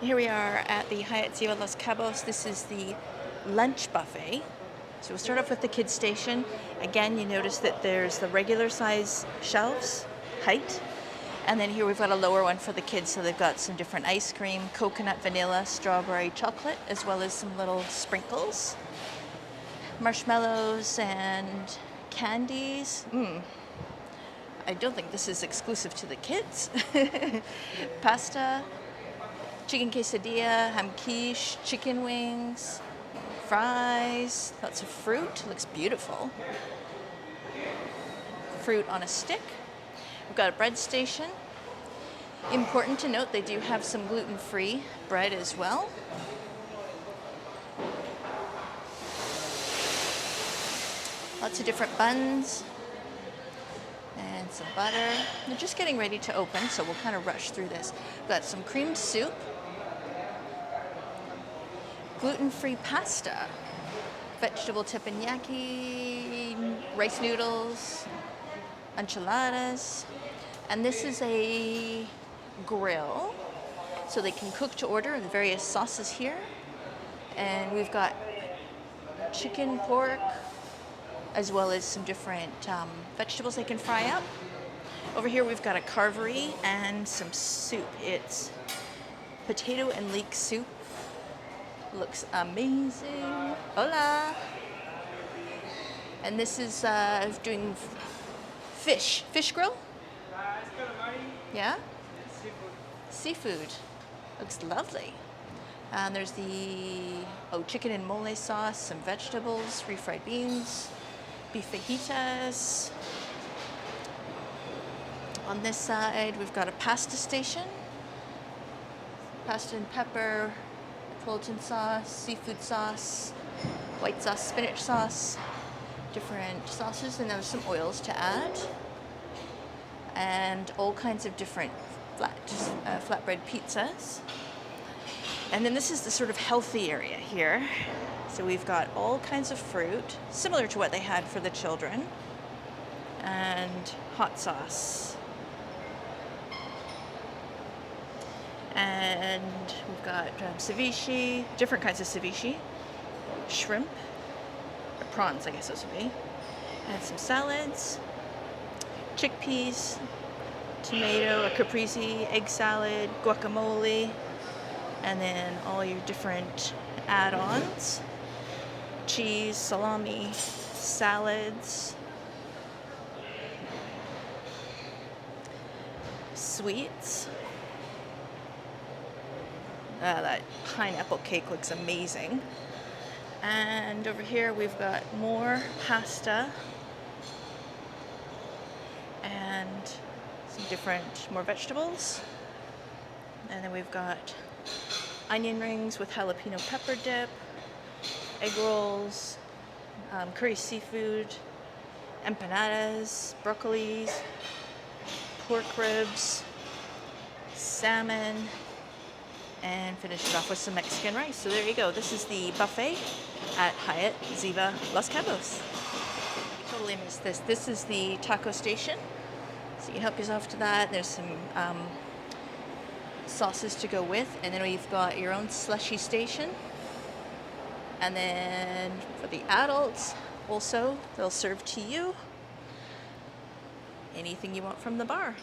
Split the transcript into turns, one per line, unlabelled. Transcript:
Here we are at the Hyatt Ziva Los Cabos. This is the lunch buffet. So we'll start off with the kids station. Again, you notice that there's the regular size shelves, height. And then here we've got a lower one for the kids. So they've got some different ice cream, coconut, vanilla, strawberry, chocolate, as well as some little sprinkles, marshmallows and candies. I don't think this is exclusive to the kids. Pasta, chicken quesadilla, ham quiche, chicken wings, fries, lots of fruit. Looks beautiful. Fruit on a stick. We've got a bread station. Important to note, they do have some gluten-free bread as well. Lots of different buns and some butter. They're just getting ready to open, so we'll kind of rush through this. We've got some creamed soup, gluten-free pasta, vegetable teppanyaki, rice noodles, enchiladas, and this is a grill, so they can cook to order in the various sauces here. And we've got chicken, pork, as well as some different vegetables they can fry up. Over here we've got a carvery and some soup. It's potato and leek soup. Looks amazing. Hola! And this is doing fish grill? Yeah? Seafood. Looks lovely. And there's the chicken and mole sauce, some vegetables, refried beans, beef fajitas. On this side, we've got a pasta station. Pasta and pepper, Napolitan sauce, seafood sauce, white sauce, spinach sauce, different sauces, and there's some oils to add. And all kinds of different flatbread pizzas. And then this is the sort of healthy area here. So we've got all kinds of fruit, similar to what they had for the children, and hot sauce. And we've got ceviche, different kinds of ceviche, shrimp, or prawns, I guess those would be, and some salads, chickpeas, tomato, a caprese, egg salad, guacamole, and then all your different add-ons, cheese, salami, salads, sweets. That pineapple cake looks amazing. And over here we've got more pasta and some more vegetables. And then we've got onion rings with jalapeno pepper dip, egg rolls, curry seafood, empanadas, broccolis, pork ribs, salmon, and finish it off with some Mexican rice. So there you go. This is the buffet at Hyatt Ziva Los Cabos. I totally missed this. This is the taco station. So you can help yourself to that. There's some sauces to go with, and then we've got your own slushy station. And then for the adults, also, they'll serve to you anything you want from the bar.